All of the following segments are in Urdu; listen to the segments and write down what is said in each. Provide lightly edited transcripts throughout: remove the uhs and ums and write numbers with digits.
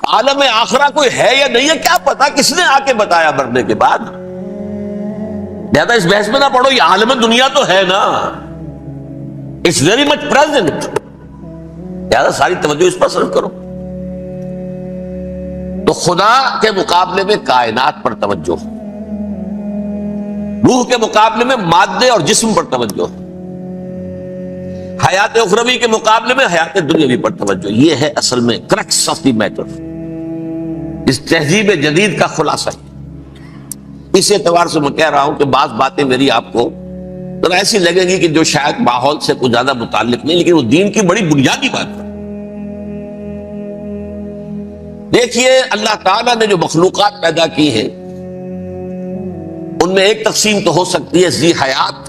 عالم آخرہ کوئی ہے یا نہیں ہے کیا پتا، کس نے آ کے بتایا مرنے کے بعد؟ زیادہ اس بحث میں نہ پڑھو، یہ عالم دنیا تو ہے نا، اٹس ویری مچ پریزنٹ، زیادہ ساری توجہ اس پر صرف کرو۔ تو خدا کے مقابلے میں کائنات پر توجہ، روح کے مقابلے میں مادے اور جسم پر توجہ، حیات اخروی کے مقابلے میں حیات دنیاوی پر توجہ۔ یہ ہے اصل میں کرکس آف دی میٹر، اس تہذیب جدید کا خلاصہ ہے۔ اس اعتبار سے میں کہہ رہا ہوں کہ بعض باتیں میری آپ کو ذرا ایسی لگیں گی کہ جو شاید ماحول سے کچھ زیادہ متعلق نہیں، لیکن وہ دین کی بڑی بنیادی بات ہے۔ دیکھیے اللہ تعالیٰ نے جو مخلوقات پیدا کی ہیں ان میں ایک تقسیم تو ہو سکتی ہے ذی حیات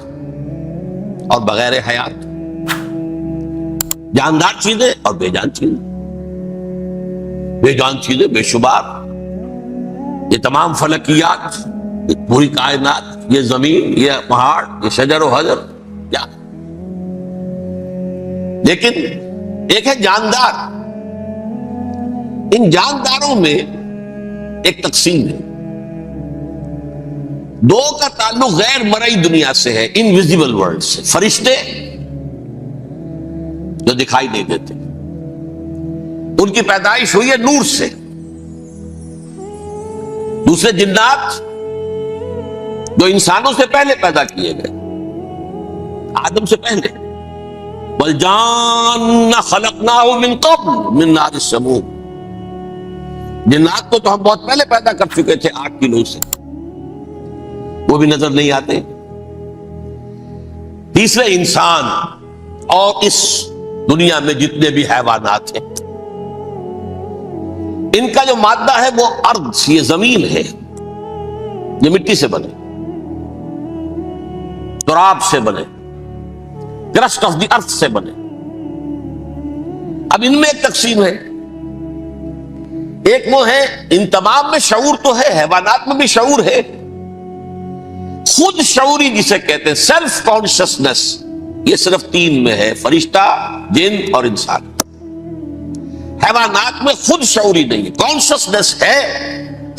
اور بغیر حیات، جاندار چیزیں اور بے جان چیزیں۔ بے جان چیزیں بے شمار، یہ تمام فلکیات، یہ پوری کائنات، یہ زمین، یہ پہاڑ، یہ شجر و حجر، کیا؟ لیکن ایک ہے جاندار، ان جانداروں میں ایک تقسیم ہے، دو کا تعلق غیر مرئی دنیا سے ہے، انویزیبل ورلڈ سے، فرشتے جو دکھائی نہیں دیتے، ان کی پیدائش ہوئی ہے نور سے۔ دوسرے جنات جو انسانوں سے پہلے پیدا کیے گئے، آدم سے پہلے، وَالْجَانَّ خَلَقْنَاهُ مِن قَبْلُ مِن نَارِ السَّمُومِ، جنات کو تو ہم بہت پہلے پیدا کر چکے تھے آگ کی لو سے، وہ بھی نظر نہیں آتے۔ تیسرے انسان اور اس دنیا میں جتنے بھی حیوانات ہیں، ان کا جو مادہ ہے وہ ارض، یہ زمین ہے، یہ مٹی سے بنے، تراب سے بنے، کرسٹ آف دی ارتھ سے بنے۔ اب ان میں ایک تقسیم ہے، ایک وہ ہے، ان تمام میں شعور تو ہے، حیوانات میں بھی شعور ہے، خود شعوری جسے کہتے ہیں سیلف کانشسنس، یہ صرف تین میں ہے، فرشتہ، جن اور انسان۔ حیوانات میں خود شعوری نہیں ہے، کانشسنس ہے،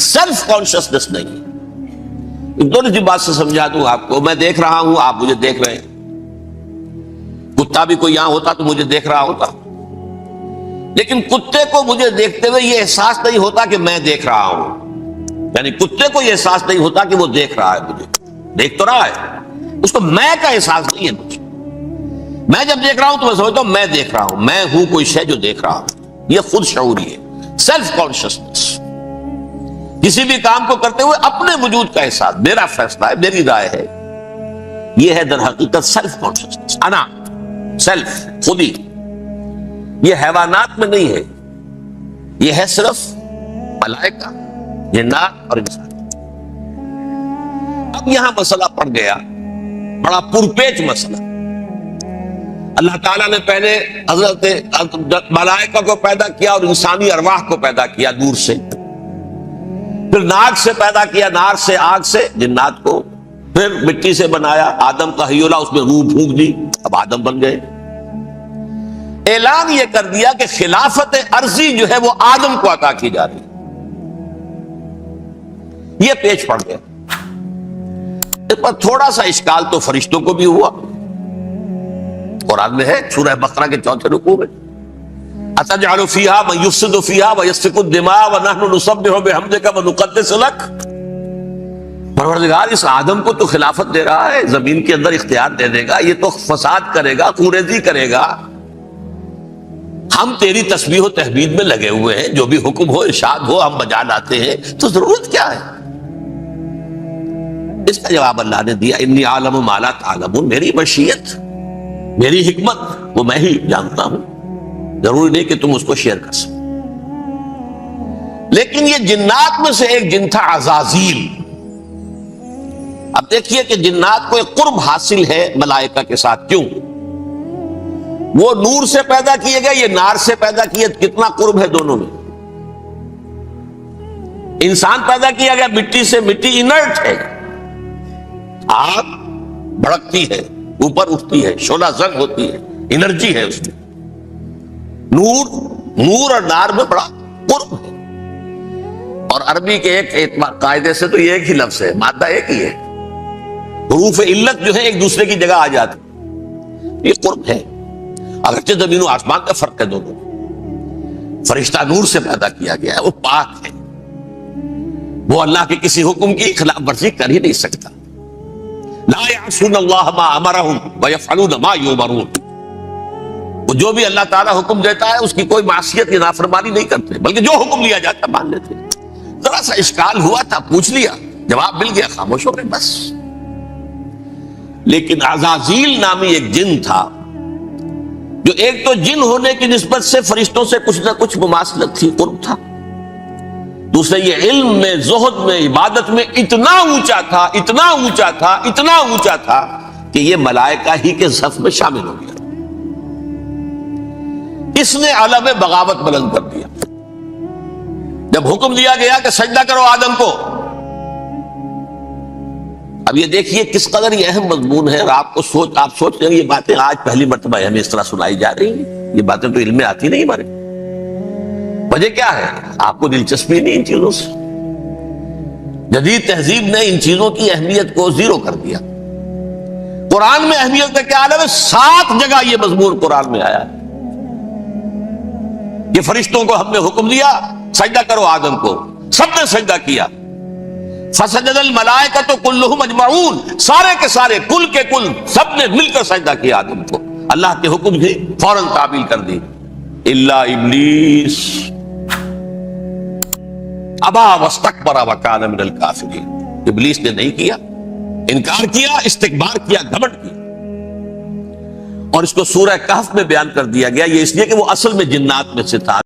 سیلف کانشسنس نہیں ہے۔ ایک دونوں سی بات سے سمجھا دوں آپ کو، میں دیکھ رہا ہوں، آپ مجھے دیکھ رہے ہیں، کتا بھی کوئی یہاں ہوتا تو مجھے دیکھ رہا ہوتا، لیکن کتے کو مجھے دیکھتے ہوئے یہ احساس نہیں ہوتا کہ میں دیکھ رہا ہوں، یعنی کتے کو یہ احساس نہیں ہوتا کہ وہ دیکھ رہا ہے، مجھے دیکھ تو رہا ہے، اس کو میں کا احساس نہیں ہے مجھے۔ میں جب دیکھ رہا ہوں تو میں سمجھتا ہوں میں دیکھ رہا ہوں، میں ہوں کوئی شے جو دیکھ رہا ہوں، یہ خود شعوری ہے، سیلف کانشسنس۔ کسی بھی کام کو کرتے ہوئے اپنے وجود کا احساس، میرا فیصلہ ہے، میری رائے ہے، یہ ہے در حقیقت سیلف کانشسنس، انا، سیلف، خودی۔ یہ حیوانات میں نہیں ہے، یہ ہے صرف ملائکہ، جنات اور انسان۔ اب یہاں مسئلہ پڑ گیا، بڑا پرپیچ مسئلہ۔ اللہ تعالیٰ نے پہلے حضرت ملائکہ کو پیدا کیا اور انسانی ارواح کو پیدا کیا نور سے، پھر ناک سے پیدا کیا، نار سے، آگ سے جنات کو، پھر مٹی سے بنایا، آدم کا حیولہ، اس میں روح پھونک دی، اب آدم بن گئے۔ اعلان یہ کر دیا کہ خلافت عرضی جو ہے وہ آدم کو عطا کی جا رہی ہے۔ یہ پیچ پڑ گیا، اس پر تھوڑا سا اشکال تو فرشتوں کو بھی ہوا، قرآن میں ہے سورہ بقرہ کے 4 رکوع میں، أَتَجْعَلُ فِيهَا مَن يُفْسِدُ فِيهَا وَيَسْفِكُ الدِّمَاءَ وَنَحْنُ نُسَبِّحُ بِحَمْدِكَ وَنُقَدِّسُ لَكَ۔ پروردگار اس آدم کو تو خلافت دے رہا ہے، زمین کے اندر اختیار دے دے گا، یہ تو فساد کرے گا، خوریزی کرے گا، ہم تیری تسبیح و تحمید میں لگے ہوئے ہیں، جو بھی حکم ہو ارشاد ہو ہم بجا لاتے ہیں، تو ضرورت کیا ہے؟ اس کا جواب اللہ نے دیا، انی عالم ما لا تعلمون، میری مشیت، میری حکمت وہ میں ہی جانتا ہوں، ضروری نہیں کہ تم اس کو شیئر کر سکو۔ لیکن یہ جنات میں سے ایک جن تھا عزازیل۔ اب دیکھیے کہ جنات کو ایک قرب حاصل ہے ملائکہ کے ساتھ، کیوں؟ وہ نور سے پیدا کیے گئے، یہ نار سے پیدا کیے، کتنا قرب ہے دونوں میں۔ انسان پیدا کیا گیا مٹی سے، مٹی انرٹ ہے، آگ بھڑکتی ہے، اوپر اٹھتی ہے، شعلہ زنگ ہوتی ہے، انرجی ہے اس میں۔ نور اور نار میں بڑا قرب ہے۔ عربی کے ایک قاعدے سے تو یہ ایک ہی لفظ ہے، مادہ ایک ہی ہے، حروف علت جو ہے ایک دوسرے کی جگہ آ جاتی، یہ قرب ہے۔ اگرچہ زمین و آسمان کا فرق ہے دونوں، فرشتہ نور سے پیدا کیا گیا ہے، وہ پاک ہے، وہ اللہ کے کسی حکم کی خلاف ورزی کر ہی نہیں سکتا۔ لا یعصون اللہ ما امرہم ویفعلون ما یؤمرون، وہ جو بھی اللہ تعالیٰ حکم دیتا ہے اس کی کوئی معصیت یا نافرمانی نہیں کرتے، بلکہ جو حکم لیا جاتا مان لیتے۔ ذرا سا اشکال ہوا تھا، پوچھ لیا، جواب مل گیا، خاموش ہو گئے بس۔ لیکن عزازیل نامی ایک جن تھا، جو ایک تو جن ہونے کی نسبت سے فرشتوں سے کچھ نہ کچھ مماثلت تھی، قرب تھا، دوسرے یہ علم میں، زہد میں، عبادت میں اتنا اونچا تھا، اتنا اونچا تھا، اتنا اونچا تھا کہ یہ ملائکہ ہی کے صف میں شامل ہو گیا۔ اس نے علم بغاوت بلند کر دیا۔ جب حکم دیا گیا کہ سجدہ کرو آدم کو، اب یہ دیکھیے کس قدر یہ اہم مضمون ہے، اور آپ سوچ رہے ہیں یہ باتیں آج پہلی مرتبہ ہمیں اس طرح سنائی جا رہی ہیں، یہ باتیں تو علم میں آتی نہیں ہمارے۔ وجہ کیا ہے؟ آپ کو دلچسپی نہیں ان چیزوں سے۔ جدید تہذیب نے ان چیزوں کی اہمیت کو زیرو کر دیا۔ قرآن میں اہمیت کا کیا عالم ہے؟ 7 جگہ یہ مضمون قرآن میں آیا ہے کہ فرشتوں کو ہم نے حکم دیا سجدہ کرو آدم کو، سب نے سجدہ کیا۔ فسجد الملائکۃ کلھم اجمعون، سارے کے سارے، کل کے کل، سب نے مل کر سجدہ کیا آدم کو، اللہ کے حکم کی فوراً تعمیل کر دی، الا ابلیس ابا واستکبر وکان من الکافرین، ابلیس نے نہیں کیا، انکار کیا، استکبار کیا، گھمنڈ کیا۔ اور اس کو سورہ کہف میں بیان کر دیا گیا، یہ اس لیے کہ وہ اصل میں جنات میں سے تھا۔